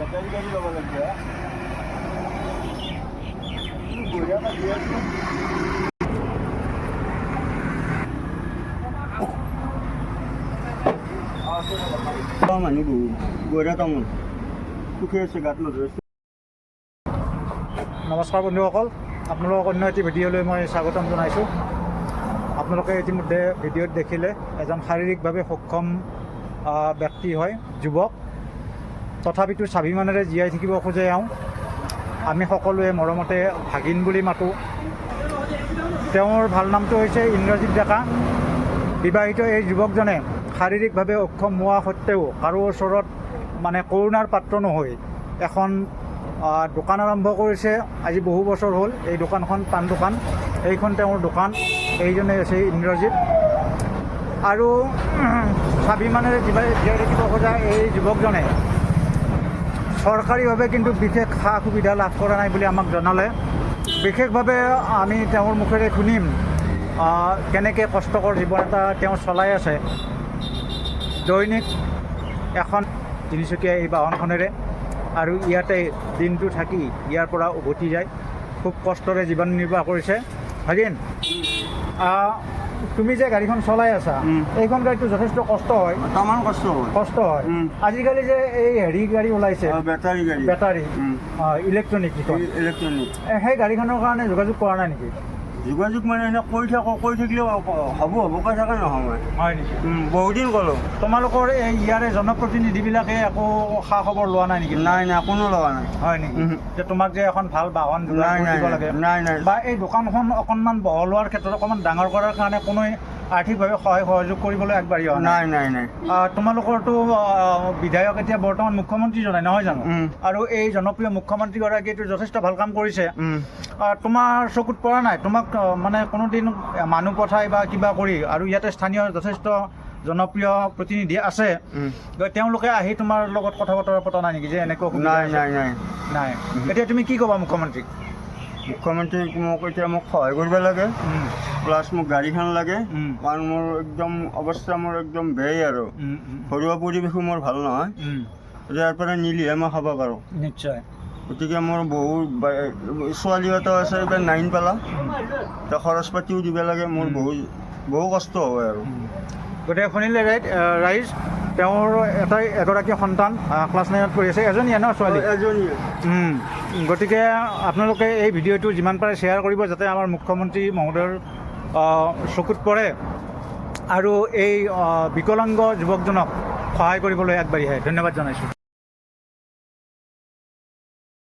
Battery গাড়ী ল'ব লাগিব বঢ়িয়া লাগি আছে মানুহ বহু বঢ়িয়া তামোল সুখী আছে গাত নধৰিছে। নমস্কাৰ বন্ধুসকল, আপোনালোকক অন্য এটি ভিডিঅ'লৈ মই স্বাগতম জনাইছোঁ। আপোনালোকে ইতিমধ্যে ভিডিঅ'ত দেখিলে এজন শাৰীৰিকভাৱে সক্ষম ব্যক্তি হয়, যুৱক, তথাপিতো স্বাভিমানেৰে জীয়াই থাকিব খোজে এওঁ। আমি সকলোৱে মৰমতে ভাগিন বুলি মাতোঁ। তেওঁৰ ভাল নামটো হৈছে ইন্দ্ৰজিৎ ডেকা। বিবাহিত এই যুৱকজনে শাৰীৰিকভাৱে অক্ষম হোৱা সত্ত্বেও কাৰো ওচৰত কৰোণাৰ পাত্ৰ নহৈ এখন দোকান আৰম্ভ কৰিছে। আজি বহু বছৰ হ'ল। এই দোকানখন পাণ দোকান, এইখন তেওঁৰ দোকান। এইজনে হৈছে ইন্দ্ৰজিৎ। আৰু স্বাভিমানেৰে জীয়াই থাকিব খোজা এই যুৱকজনে চৰকাৰীভাৱে কিন্তু বিশেষ সা সুবিধা লাভ কৰা নাই বুলি আমাক জনালে। বিশেষভাৱে আমি তেওঁৰ মুখেৰে শুনিম কেনেকৈ কষ্টকৰ জীৱন এটা তেওঁ চলাই আছে। দৈনিক এখন তিনিচকীয়া এই বাহনখনেৰে আৰু ইয়াতে দিনটো থাকি ইয়াৰ পৰা উভতি যায়। খুব কষ্টৰে জীৱন নিৰ্বাহ কৰিছে। ভাগিন, তুমি যে গাড়ীখন চলাই আছা, এইখন গাড়ীটো যথেষ্ট কষ্ট হয়। তামান কষ্ট হয়। আজিকালি যে এই গাড়ী ওলাইছে, বেটাৰী ইলেক্ট্ৰনিক, সেই গাড়ীখনৰ কাৰণে যোগাযোগ কৰা নাই নেকি? যোগাযোগ এনে কৈ থাকিলেও হ'বকৈ থাকে নহয়। হয় নেকি? বহুত দিন ক'লোঁ। তোমালোকৰ এই ইয়াৰে জনপ্ৰতিনিধিবিলাকে একো খা খবৰ লোৱা নাই নেকি? নাই কোনো লোৱা নাই। হয় নেকি? যে তোমাক যে এখন ভাল বাহন যোগাৰ কৰিব লাগে, নাই বা এই দোকানখন অকণমান বহলোৱাৰ ক্ষেত্ৰত অকণমান ডাঙৰ কৰাৰ কাৰণে কোনো আৰ্থিকভাৱে সহায় সহযোগ কৰিবলৈ আগবাঢ়ি অহা নাই। তোমালোকৰতো বিধায়ক এতিয়া বৰ্তমান মুখ্যমন্ত্ৰীজনে, নহয় জানো? আৰু এই জনপ্ৰিয় মুখ্যমন্ত্ৰীগৰাকীয়েতো যথেষ্ট ভাল কাম কৰিছে। তোমাৰ চকুত পৰা নাই? তোমাক কোনোদিন মানুহ পঠাই বা কিবা কৰি, আৰু ইয়াতে স্থানীয় যথেষ্ট জনপ্ৰিয় প্ৰতিনিধি আছে, তেওঁলোকে আহি তোমাৰ লগত কথা বতৰা পতা নাই নেকি যে এনেকুৱা? নাই। এতিয়া তুমি কি ক'বা মুখ্যমন্ত্ৰীক? মুখ্যমন্ত্ৰীক মোক সহায় কৰিব লাগে, প্লাছ মোক গাড়ীখন লাগে। কাৰণ মোৰ একদম অৱস্থা একদম বেয়াই, আৰু ঘৰুৱা পৰিৱেশো মোৰ ভাল নহয়। ইয়াৰ পৰা নিলেহে মই খাব পাৰোঁ। নিশ্চয়। গতিকে মোৰ বহু ছোৱালী এটাও আছে, এইবাৰ 9 পালা, এতিয়া খৰচ পাতিও দিব লাগে। মোৰ বহু কষ্ট হয় আৰু। গতিকে শুনিলে ৰাইজ, তেওঁৰ এগৰাকী সন্তান ক্লাছ 9ত পঢ়ি আছে। এজনীয়ে ন ছোৱালী? এজনীয়ে। গতিকে আপোনালোকে এই ভিডিঅ'টো যিমান পাৰে শ্বেয়াৰ কৰিব, যাতে আমাৰ মুখ্যমন্ত্ৰী মহোদয়ৰ চকুত পৰে আৰু এই বিকলাংগ যুৱকজনক সহায় কৰিবলৈ আগবাঢ়ি আহে। ধন্যবাদ জনাইছোঁ।